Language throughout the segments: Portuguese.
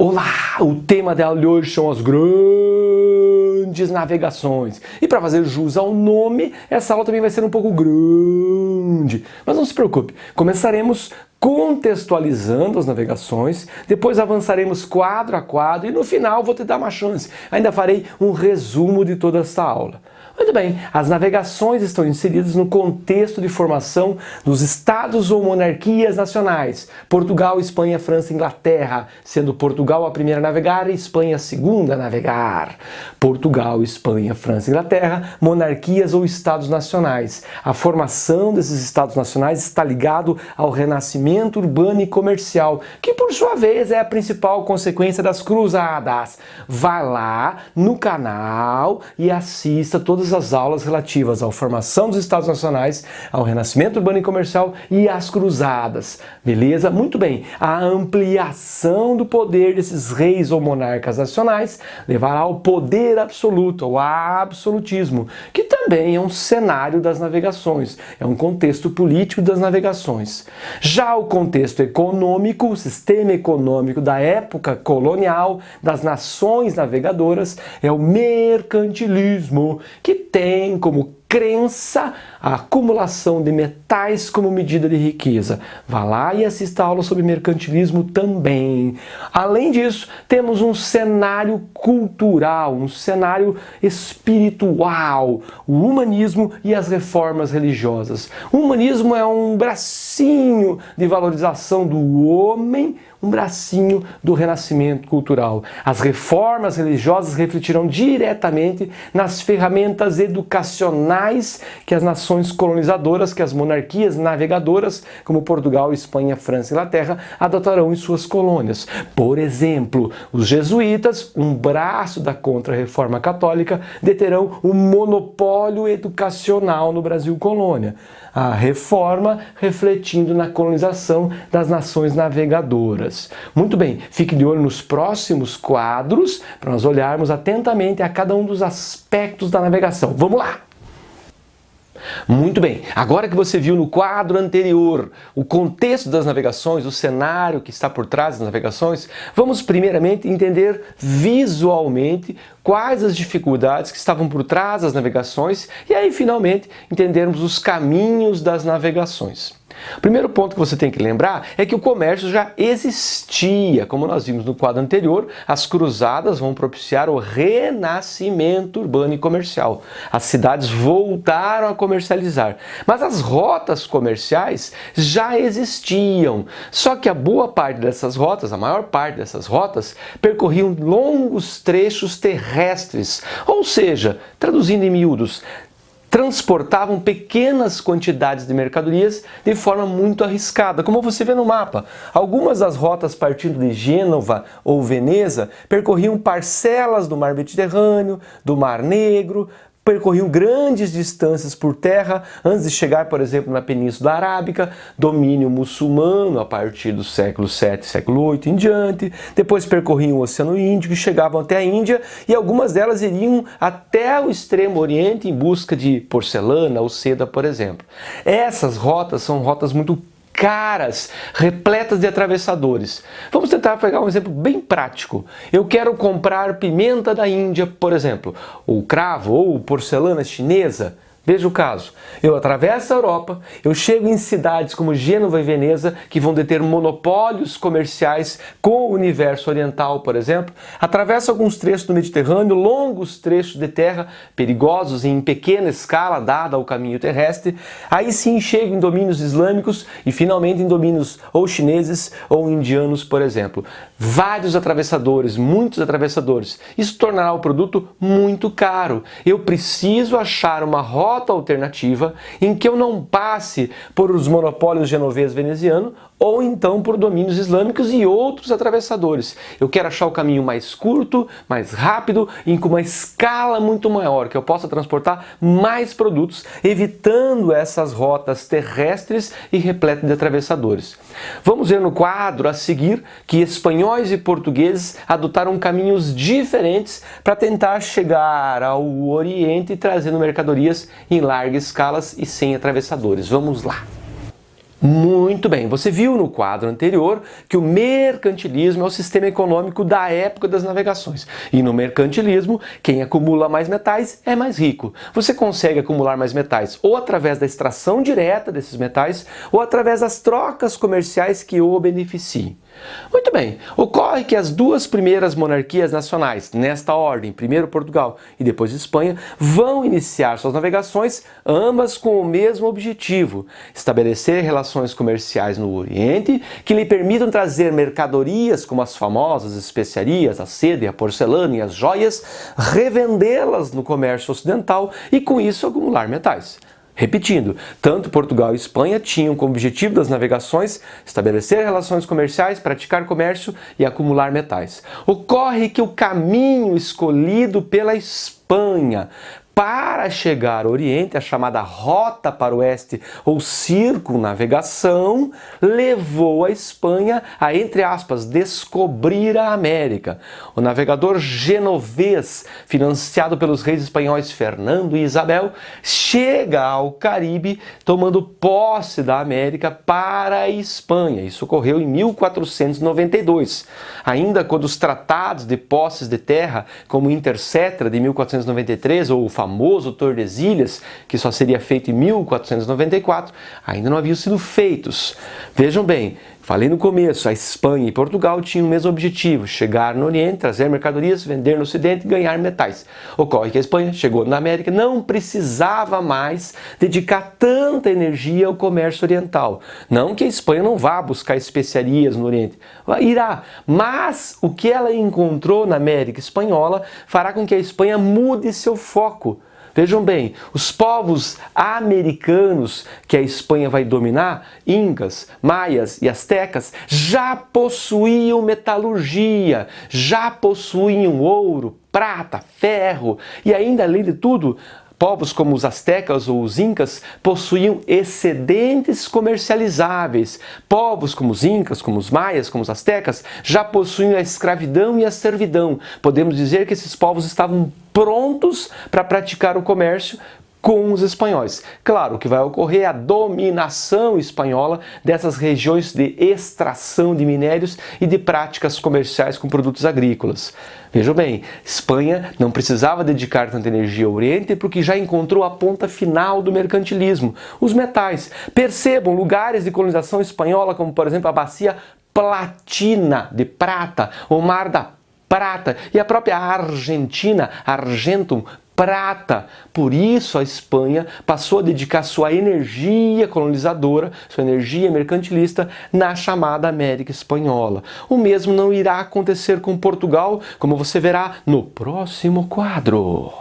Olá! O tema da aula de hoje são as grandes navegações. E para fazer jus ao nome, essa aula também vai ser um pouco grande. Mas não se preocupe, começaremos contextualizando as navegações, depois avançaremos quadro a quadro e no final vou te dar uma chance. Ainda farei um resumo de toda esta aula. Muito bem, as navegações estão inseridas no contexto de formação dos estados ou monarquias nacionais. Portugal, Espanha, França e Inglaterra, sendo Portugal a primeira a navegar e Espanha a segunda a navegar. Portugal, Espanha, França e Inglaterra, monarquias ou estados nacionais. A formação desses estados nacionais está ligado ao renascimento urbano e comercial, que por sua vez é a principal consequência das cruzadas. Vá lá no canal e assista todas as aulas relativas à formação dos Estados Nacionais, ao renascimento urbano e comercial e às cruzadas. Beleza? Muito bem. A ampliação do poder desses reis ou monarcas nacionais levará ao poder absoluto, ao absolutismo, que também é um cenário das navegações, é um contexto político das navegações. Já o contexto econômico, o sistema econômico da época colonial, das nações navegadoras, é o mercantilismo, que tem como crença a acumulação de metais como medida de riqueza. Vá lá e assista a aula sobre mercantilismo também. Além disso, temos um cenário cultural, um cenário espiritual, o humanismo e as reformas religiosas. O humanismo é um bracinho de valorização do homem, um bracinho do renascimento cultural. As reformas religiosas refletirão diretamente nas ferramentas educacionais que as nações colonizadoras, que as monarquias navegadoras, como Portugal, Espanha, França e Inglaterra, adotarão em suas colônias. Por exemplo, os jesuítas, um braço da Contra-Reforma Católica, deterão o monopólio educacional no Brasil colônia. A reforma refletindo na colonização das nações navegadoras. Muito bem, fique de olho nos próximos quadros para nós olharmos atentamente a cada um dos aspectos da navegação. Vamos lá! Muito bem, agora que você viu no quadro anterior o contexto das navegações, o cenário que está por trás das navegações, vamos primeiramente entender visualmente quais as dificuldades que estavam por trás das navegações e aí finalmente entendermos os caminhos das navegações. O primeiro ponto que você tem que lembrar é que o comércio já existia. Como nós vimos no quadro anterior, as cruzadas vão propiciar o renascimento urbano e comercial. As cidades voltaram a comercializar, mas as rotas comerciais já existiam. Só que a boa parte dessas rotas, a maior parte dessas rotas, percorriam longos trechos terrestres, ou seja, traduzindo em miúdos, transportavam pequenas quantidades de mercadorias de forma muito arriscada, como você vê no mapa. Algumas das rotas partindo de Gênova ou Veneza percorriam parcelas do Mar Mediterrâneo, do Mar Negro, percorriam grandes distâncias por terra antes de chegar, por exemplo, na Península Arábica, domínio muçulmano a partir do século VII, século VIII em diante. Depois percorriam o Oceano Índico e chegavam até a Índia e algumas delas iriam até o Extremo Oriente em busca de porcelana ou seda, por exemplo. Essas rotas são rotas muito caras, repletas de atravessadores. Vamos tentar pegar um exemplo bem prático. Eu quero comprar pimenta da Índia, por exemplo, ou cravo, ou porcelana chinesa. Veja o caso, eu atravesso a Europa, eu chego em cidades como Gênova e Veneza, que vão deter monopólios comerciais com o universo oriental, por exemplo, atravesso alguns trechos do Mediterrâneo, longos trechos de terra, perigosos e em pequena escala, dada ao caminho terrestre, aí sim chego em domínios islâmicos e finalmente em domínios ou chineses ou indianos, por exemplo. Vários atravessadores, muitos atravessadores. Isso tornará o produto muito caro. Eu preciso achar uma rota alternativa em que eu não passe por os monopólios genovês veneziano ou então por domínios islâmicos e outros atravessadores. Eu quero achar o caminho mais curto, mais rápido e com uma escala muito maior, que eu possa transportar mais produtos, evitando essas rotas terrestres e repletas de atravessadores. Vamos ver no quadro a seguir que espanhóis e portugueses adotaram caminhos diferentes para tentar chegar ao Oriente trazendo mercadorias em largas escalas e sem atravessadores. Vamos lá! Muito bem, você viu no quadro anterior que o mercantilismo é o sistema econômico da época das navegações. E no mercantilismo, quem acumula mais metais é mais rico. Você consegue acumular mais metais ou através da extração direta desses metais ou através das trocas comerciais que o beneficiem. Muito bem, ocorre que as duas primeiras monarquias nacionais, nesta ordem, primeiro Portugal e depois Espanha, vão iniciar suas navegações, ambas com o mesmo objetivo: estabelecer relações comerciais no Oriente que lhe permitam trazer mercadorias como as famosas especiarias, a seda, a porcelana e as joias, revendê-las no comércio ocidental e com isso acumular metais. Repetindo, tanto Portugal e Espanha tinham como objetivo das navegações estabelecer relações comerciais, praticar comércio e acumular metais. Ocorre que o caminho escolhido pela Espanha para chegar ao Oriente, a chamada Rota para o Oeste ou circunnavegação, levou a Espanha a, entre aspas, descobrir a América. O navegador genovês, financiado pelos reis espanhóis Fernando e Isabel, chega ao Caribe tomando posse da América para a Espanha. Isso ocorreu em 1492. Ainda quando os tratados de posses de terra, como o Intercetra de 1493 ou o famoso Tordesilhas, que só seria feito em 1494, ainda não haviam sido feitos. Vejam bem, falei no começo, a Espanha e Portugal tinham o mesmo objetivo: chegar no Oriente, trazer mercadorias, vender no Ocidente e ganhar metais. Ocorre que a Espanha chegou na América, não precisava mais dedicar tanta energia ao comércio oriental. Não que a Espanha não vá buscar especiarias no Oriente, irá, mas o que ela encontrou na América Espanhola fará com que a Espanha mude seu foco. Vejam bem, os povos americanos que a Espanha vai dominar, incas, maias e astecas, já possuíam metalurgia, já possuíam ouro, prata, ferro e ainda, além de tudo, povos como os astecas ou os incas possuíam excedentes comercializáveis. Povos como os incas, como os maias, como os astecas, já possuíam a escravidão e a servidão. Podemos dizer que esses povos estavam prontos para praticar o comércio com os espanhóis. Claro, o que vai ocorrer é a dominação espanhola dessas regiões de extração de minérios e de práticas comerciais com produtos agrícolas. Vejam bem, Espanha não precisava dedicar tanta energia ao Oriente porque já encontrou a ponta final do mercantilismo, os metais. Percebam, lugares de colonização espanhola, como por exemplo a Bacia Platina de Prata, o Mar da Prata e a própria Argentina, Argentum, prata. Por isso a Espanha passou a dedicar sua energia colonizadora, sua energia mercantilista na chamada América Espanhola. O mesmo não irá acontecer com Portugal, como você verá no próximo quadro.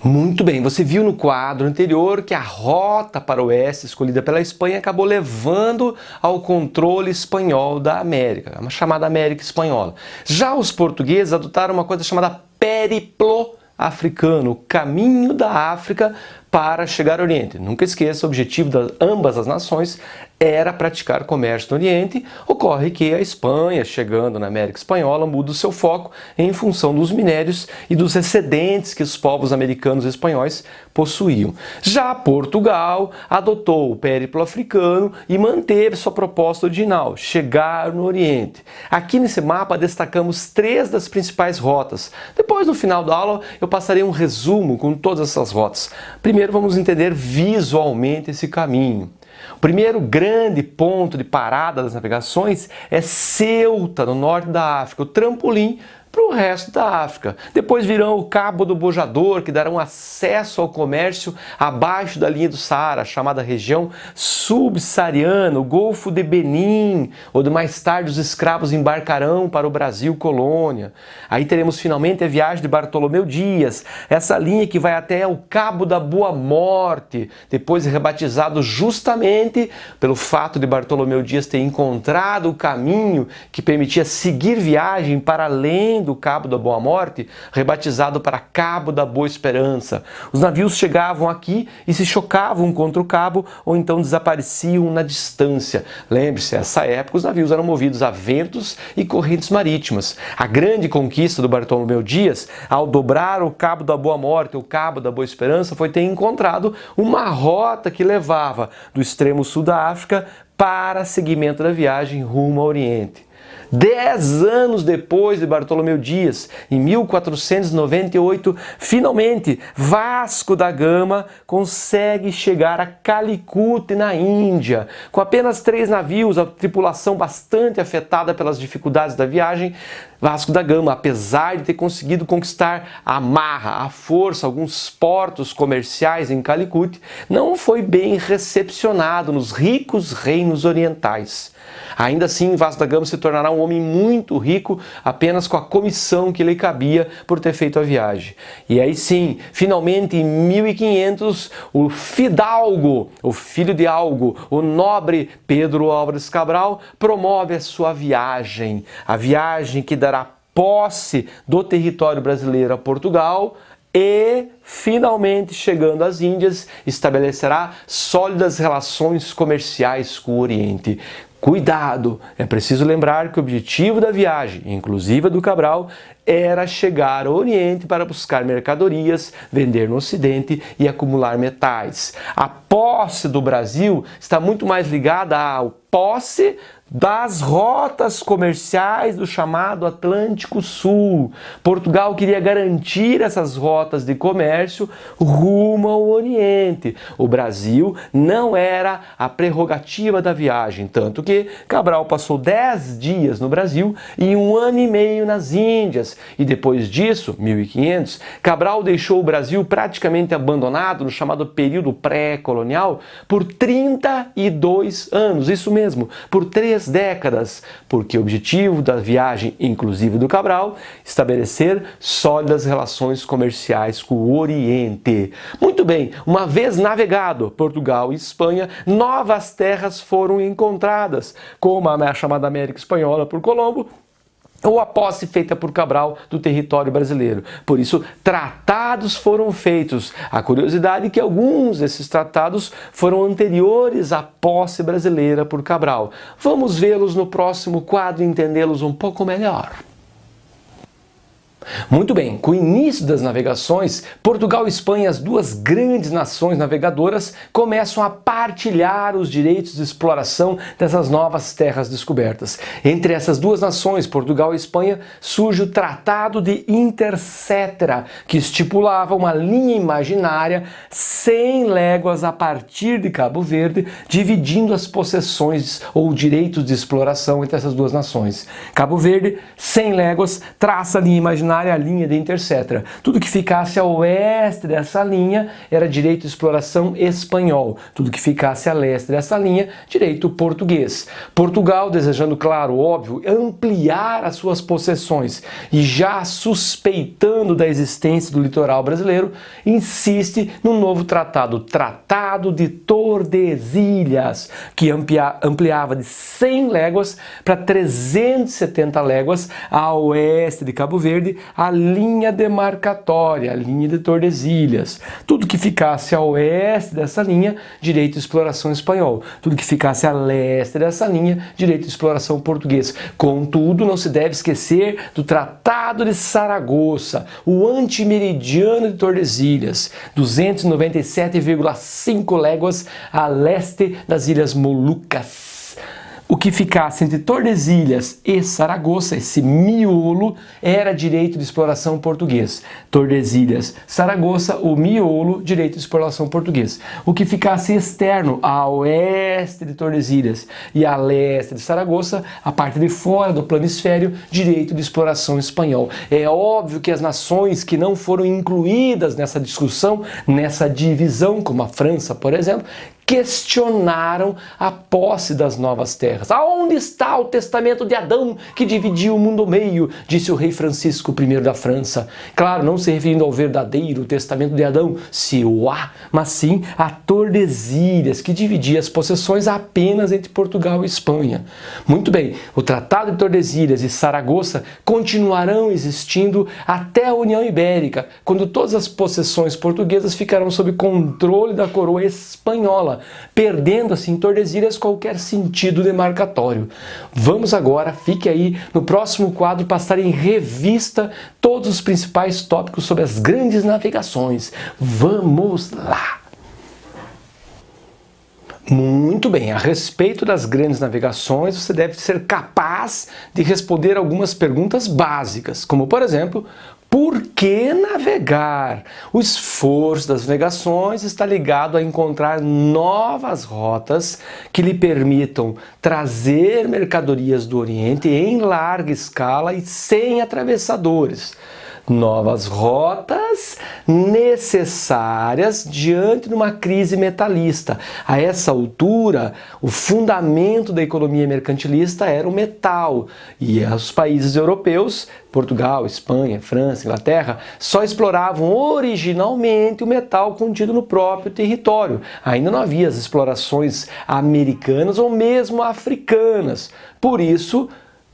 Muito bem, você viu no quadro anterior que a rota para o oeste escolhida pela Espanha acabou levando ao controle espanhol da América, uma chamada América Espanhola. Já os portugueses adotaram uma coisa chamada périplo africano, o caminho da África para chegar ao Oriente. Nunca esqueça, o objetivo de ambas as nações era praticar comércio no Oriente. Ocorre que a Espanha, chegando na América Espanhola, muda o seu foco em função dos minérios e dos excedentes que os povos americanos e espanhóis possuíam. Já Portugal adotou o périplo africano e manteve sua proposta original, chegar no Oriente. Aqui nesse mapa destacamos 3 das principais rotas. Depois, no final da aula, eu passarei um resumo com todas essas rotas. Primeiro vamos entender visualmente esse caminho. O primeiro grande ponto de parada das navegações é Ceuta, no norte da África, o trampolim para o resto da África. Depois virão o Cabo do Bojador, que darão acesso ao comércio abaixo da linha do Saara, chamada região subsaariana, o Golfo de Benin, onde mais tarde os escravos embarcarão para o Brasil colônia. Aí teremos finalmente a viagem de Bartolomeu Dias, essa linha que vai até o Cabo da Boa Morte, depois rebatizado justamente pelo fato de Bartolomeu Dias ter encontrado o caminho que permitia seguir viagem para além além do Cabo da Boa Morte, rebatizado para Cabo da Boa Esperança. Os navios chegavam aqui e se chocavam contra o cabo ou então desapareciam na distância. Lembre-se, nessa época os navios eram movidos a ventos e correntes marítimas. A grande conquista do Bartolomeu Dias, ao dobrar o Cabo da Boa Morte, o Cabo da Boa Esperança, foi ter encontrado uma rota que levava do extremo sul da África para seguimento da viagem rumo ao Oriente. 10 anos depois de Bartolomeu Dias, em 1498, finalmente Vasco da Gama consegue chegar a Calicut, na Índia. Com apenas 3 navios, a tripulação bastante afetada pelas dificuldades da viagem, Vasco da Gama, apesar de ter conseguido conquistar a marra, a força, alguns portos comerciais em Calicut, não foi bem recepcionado nos ricos reinos orientais. Ainda assim, Vasco da Gama se tornará um homem muito rico apenas com a comissão que lhe cabia por ter feito a viagem. E aí sim, finalmente em 1500, o fidalgo, o filho de Algo, o nobre Pedro Álvares Cabral, promove a sua viagem. A viagem que dará posse do território brasileiro a Portugal e, finalmente, chegando às Índias, estabelecerá sólidas relações comerciais com o Oriente. Cuidado! É preciso lembrar que o objetivo da viagem, inclusive do Cabral, era chegar ao Oriente para buscar mercadorias, vender no Ocidente e acumular metais. A posse do Brasil está muito mais ligada à posse das rotas comerciais do chamado Atlântico Sul. Portugal queria garantir essas rotas de comércio rumo ao Oriente. O Brasil não era a prerrogativa da viagem, tanto que Cabral passou 10 dias no Brasil e 1 ano e meio nas Índias. E depois disso, 1500, Cabral deixou o Brasil praticamente abandonado no chamado período pré-colonial por 32 anos. Isso mesmo, por 3 décadas, porque o objetivo da viagem, inclusive do Cabral, estabelecer sólidas relações comerciais com o Oriente. Muito bem, uma vez navegado Portugal e Espanha, novas terras foram encontradas, como a chamada América Espanhola por Colombo, ou a posse feita por Cabral do território brasileiro. Por isso, tratados foram feitos. A curiosidade é que alguns desses tratados foram anteriores à posse brasileira por Cabral. Vamos vê-los no próximo quadro e entendê-los um pouco melhor. Muito bem, com o início das navegações, Portugal e Espanha, as duas grandes nações navegadoras, começam a partilhar os direitos de exploração dessas novas terras descobertas. Entre essas duas nações, Portugal e Espanha, surge o Tratado de Intercetera, que estipulava uma linha imaginária 100 léguas a partir de Cabo Verde, dividindo as possessões ou direitos de exploração entre essas duas nações. Cabo Verde, 100 léguas, traça a linha imaginária, a linha de Intercetera. Tudo que ficasse a oeste dessa linha era direito de exploração espanhol. Tudo que ficasse a leste dessa linha, direito português. Portugal, desejando, claro, óbvio, ampliar as suas possessões e já suspeitando da existência do litoral brasileiro, insiste no novo tratado, Tratado de Tordesilhas, que ampliava de 100 léguas para 370 léguas a oeste de Cabo Verde, a linha demarcatória, a linha de Tordesilhas. Tudo que ficasse a oeste dessa linha, direito de exploração espanhol. Tudo que ficasse a leste dessa linha, direito de exploração português. Contudo, não se deve esquecer do Tratado de Saragoça, o antimeridiano de Tordesilhas, 297,5 léguas a leste das Ilhas Molucas. O que ficasse entre Tordesilhas e Saragoça, esse miolo, era direito de exploração português. Tordesilhas, Saragoça, o miolo, direito de exploração português. O que ficasse externo, a oeste de Tordesilhas e a leste de Saragoça, a parte de fora do planisfério, direito de exploração espanhol. É óbvio que as nações que não foram incluídas nessa discussão, nessa divisão, como a França, por exemplo, questionaram a posse das novas terras. terras. Aonde está o testamento de Adão que dividiu o mundo ao meio? Disse o rei Francisco I da França. Claro, não se referindo ao verdadeiro testamento de Adão, se o há, mas sim a Tordesilhas, que dividia as possessões apenas entre Portugal e Espanha. Muito bem, o Tratado de Tordesilhas e Saragoça continuarão existindo até a União Ibérica, quando todas as possessões portuguesas ficarão sob controle da coroa espanhola, perdendo assim Tordesilhas qualquer sentido demarcatório. Vamos agora, fique aí no próximo quadro, passar em revista todos os principais tópicos sobre as grandes navegações. Vamos lá! Muito bem, a respeito das grandes navegações, você deve ser capaz de responder algumas perguntas básicas, como por exemplo, por que navegar? O esforço das navegações está ligado a encontrar novas rotas que lhe permitam trazer mercadorias do Oriente em larga escala e sem atravessadores. Novas rotas necessárias diante de uma crise metalista. A essa altura, o fundamento da economia mercantilista era o metal, e os países europeus, Portugal, Espanha, França, Inglaterra, só exploravam originalmente o metal contido no próprio território. Ainda não havia as explorações americanas ou mesmo africanas. Por isso,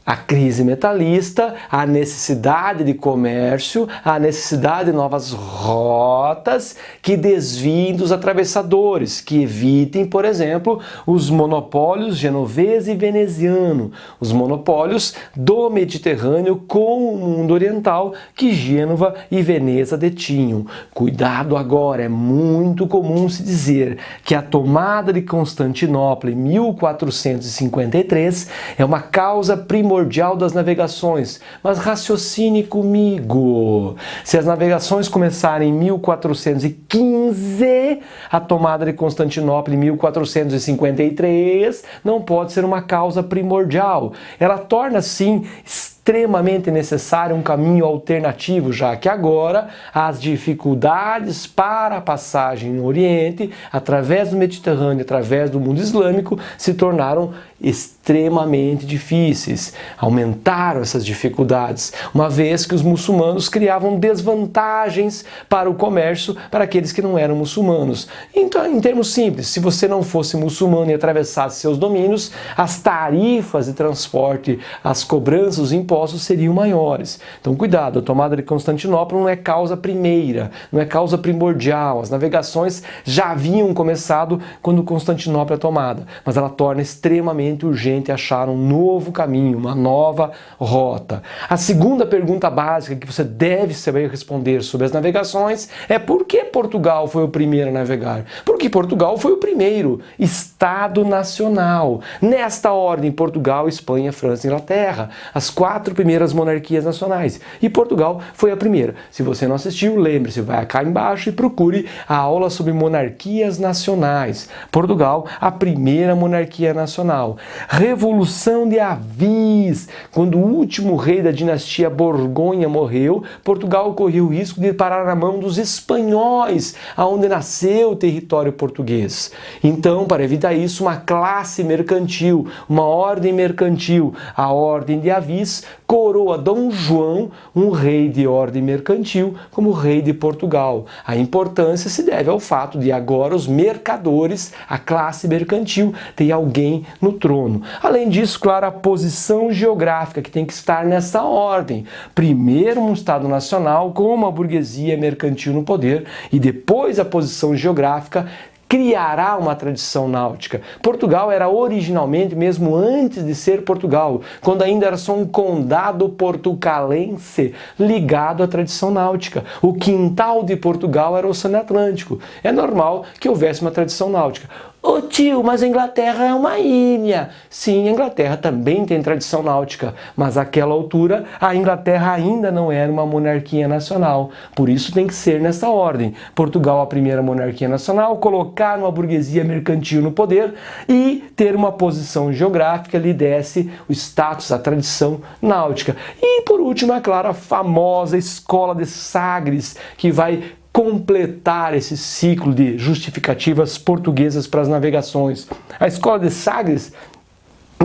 a crise metalista, a necessidade de comércio, a necessidade de novas rotas que desviem dos atravessadores, que evitem, por exemplo, os monopólios genovês e veneziano, os monopólios do Mediterrâneo com o mundo oriental que Gênova e Veneza detinham. Cuidado agora, é muito comum se dizer que a tomada de Constantinopla em 1453 é uma causa primordial das navegações, mas raciocine comigo. Se as navegações começarem em 1415, a tomada de Constantinopla em 1453 não pode ser uma causa primordial. Ela torna, sim, extremamente necessário um caminho alternativo, já que agora as dificuldades para a passagem no Oriente, através do Mediterrâneo, através do mundo islâmico, se tornaram extremamente difíceis. Aumentaram essas dificuldades, uma vez que os muçulmanos criavam desvantagens para o comércio para aqueles que não eram muçulmanos. Então, em termos simples, se você não fosse muçulmano e atravessasse seus domínios, as tarifas de transporte, as cobranças, os impostos seriam maiores. Então, cuidado, a tomada de Constantinopla não é causa primeira, não é causa primordial. As navegações já haviam começado quando Constantinopla é tomada, mas ela torna extremamente urgente achar um novo caminho, uma nova rota. A segunda pergunta básica que você deve saber responder sobre as navegações é por que Portugal foi o primeiro a navegar? Porque Portugal foi o primeiro Estado nacional. Nesta ordem, Portugal, Espanha, França e Inglaterra, as quatro primeiras monarquias nacionais. E Portugal foi a primeira. Se você não assistiu, lembre-se, vai cá embaixo e procure a aula sobre monarquias nacionais. Portugal, a primeira monarquia nacional. Revolução de Avis. Quando o último rei da dinastia Borgonha morreu, Portugal correu o risco de parar na mão dos espanhóis, aonde nasceu o território português. Então, para evitar isso, uma classe mercantil, uma ordem mercantil, a Ordem de Avis, coroa Dom João, um rei de ordem mercantil, como rei de Portugal. A importância se deve ao fato de agora os mercadores, a classe mercantil, tem alguém no trono. Além disso, claro, a posição geográfica que tem que estar nessa ordem. Primeiro um Estado nacional com uma burguesia mercantil no poder e depois a posição geográfica criará uma tradição náutica. Portugal era originalmente, mesmo antes de ser Portugal, quando ainda era só um condado portucalense ligado à tradição náutica. O quintal de Portugal era o Oceano Atlântico. É normal que houvesse uma tradição náutica. Ô tio, mas a Inglaterra é uma ilha. Sim, a Inglaterra também tem tradição náutica, mas àquela altura a Inglaterra ainda não era uma monarquia nacional. Por isso tem que ser nessa ordem. Portugal, a primeira monarquia nacional, colocar uma burguesia mercantil no poder e ter uma posição geográfica lhe desse o status, a tradição náutica. E por último, é claro, a famosa Escola de Sagres, que vai completar esse ciclo de justificativas portuguesas para as navegações. A Escola de Sagres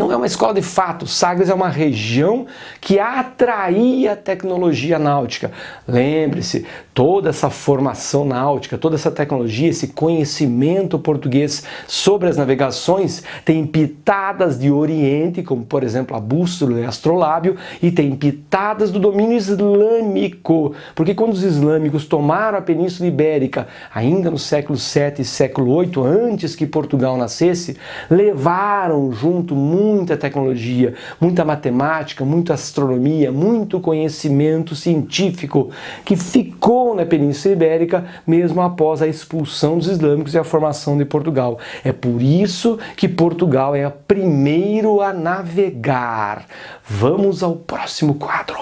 Não é uma escola de fato, Sagres é uma região que atraía a tecnologia náutica. Lembre-se, toda essa formação náutica, toda essa tecnologia, esse conhecimento português sobre as navegações tem pitadas de Oriente, como por exemplo a bússola e astrolábio, e tem pitadas do domínio islâmico, porque quando os islâmicos tomaram a Península Ibérica, ainda no século VII e século VIII, antes que Portugal nascesse, levaram junto muita tecnologia, muita matemática, muita astronomia, muito conhecimento científico que ficou na Península Ibérica mesmo após a expulsão dos islâmicos e a formação de Portugal. É por isso que Portugal é o primeiro a navegar. Vamos ao próximo quadro.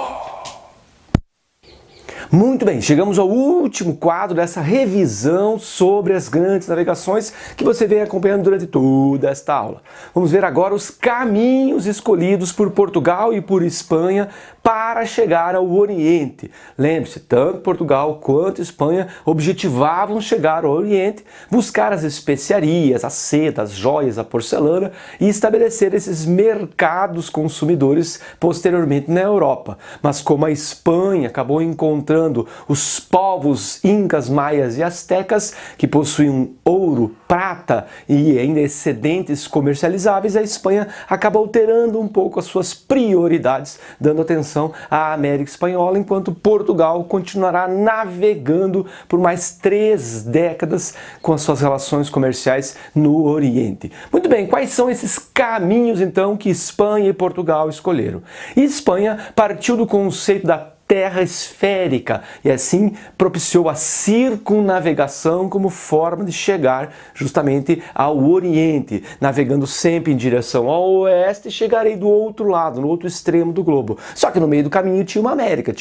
Muito bem, chegamos ao último quadro dessa revisão sobre as grandes navegações que você vem acompanhando durante toda esta aula. Vamos ver agora os caminhos escolhidos por Portugal e por Espanha para chegar ao Oriente. Lembre-se, tanto Portugal quanto Espanha objetivavam chegar ao Oriente, buscar as especiarias, a seda, as joias, a porcelana e estabelecer esses mercados consumidores posteriormente na Europa. Mas como a Espanha acabou encontrando os povos incas, maias e astecas que possuíam ouro, prata e ainda excedentes comercializáveis, a Espanha acaba alterando um pouco as suas prioridades, dando atenção à América Espanhola, enquanto Portugal continuará navegando por mais 3 décadas com as suas relações comerciais no Oriente. Muito bem, quais são esses caminhos então que Espanha e Portugal escolheram? Espanha partiu do conceito da terra esférica e assim propiciou a circunnavegação como forma de chegar justamente ao Oriente. Navegando sempre em direção ao oeste, chegarei do outro lado, no outro extremo do globo. Só que no meio do caminho tinha uma América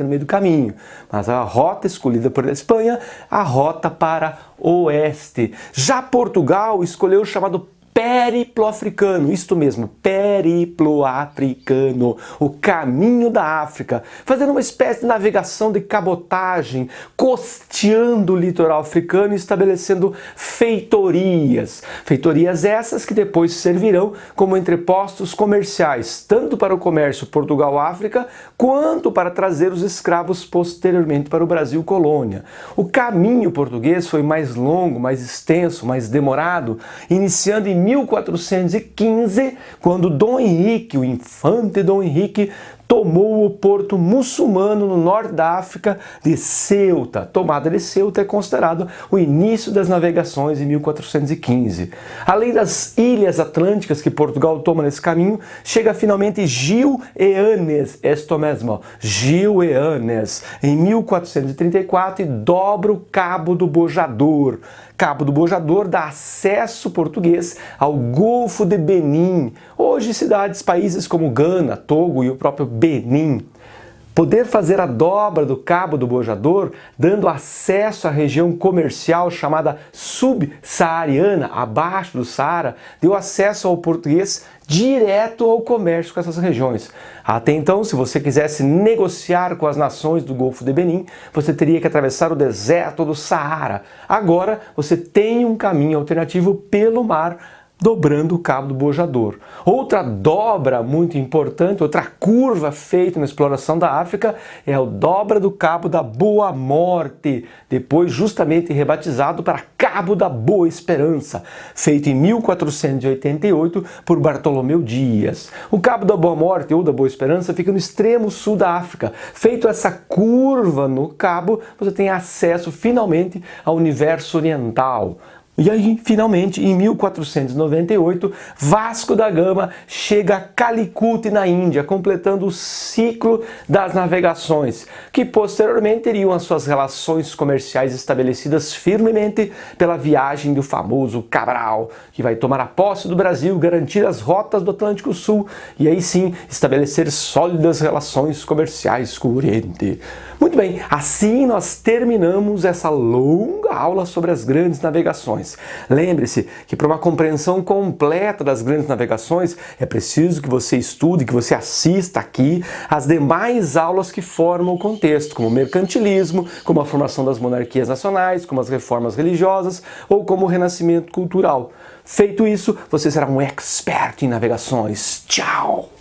no meio do caminho. Mas a rota escolhida por Espanha, a rota para o oeste. Já Portugal escolheu o chamado Périplo africano, isto mesmo, Périplo africano, o caminho da África, fazendo uma espécie de navegação de cabotagem, costeando o litoral africano e estabelecendo feitorias. Feitorias essas que depois servirão como entrepostos comerciais, tanto para o comércio Portugal-África, quanto para trazer os escravos posteriormente para o Brasil colônia. O caminho português foi mais longo, mais extenso, mais demorado, iniciando em 1415, quando Dom Henrique, o infante Dom Henrique, tomou o porto muçulmano no norte da África de Ceuta. A tomada de Ceuta é considerado o início das navegações em 1415. Além das ilhas atlânticas que Portugal toma nesse caminho, chega finalmente Gil Eanes, esto mesmo, Gil Eanes, em 1434 e dobra o Cabo do Bojador. Cabo do Bojador dá acesso português ao Golfo de Benim, hoje cidades, países como Gana, Togo e o próprio Benim. Poder fazer a dobra do Cabo do Bojador, dando acesso à região comercial chamada subsaariana, abaixo do Saara, deu acesso ao português direto ao comércio com essas regiões. Até então, se você quisesse negociar com as nações do Golfo de Benim, você teria que atravessar o deserto do Saara. Agora, você tem um caminho alternativo pelo mar, dobrando o Cabo do Bojador. Outra dobra muito importante, outra curva feita na exploração da África é a dobra do Cabo da Boa Morte, depois justamente rebatizado para Cabo da Boa Esperança, feito em 1488 por Bartolomeu Dias. O Cabo da Boa Morte ou da Boa Esperança fica no extremo sul da África. Feito essa curva no cabo, você tem acesso finalmente ao universo oriental. E aí, finalmente, em 1498, Vasco da Gama chega a Calicut, na Índia, completando o ciclo das navegações, que posteriormente teriam as suas relações comerciais estabelecidas firmemente pela viagem do famoso Cabral, que vai tomar a posse do Brasil, garantir as rotas do Atlântico Sul e aí sim estabelecer sólidas relações comerciais com o Oriente. Muito bem, assim nós terminamos essa longa longa aula sobre as grandes navegações. Lembre-se que para uma compreensão completa das grandes navegações é preciso que você estude, que você assista aqui às demais aulas que formam o contexto, como o mercantilismo, como a formação das monarquias nacionais, como as reformas religiosas ou como o renascimento cultural. Feito isso, você será um expert em navegações. Tchau!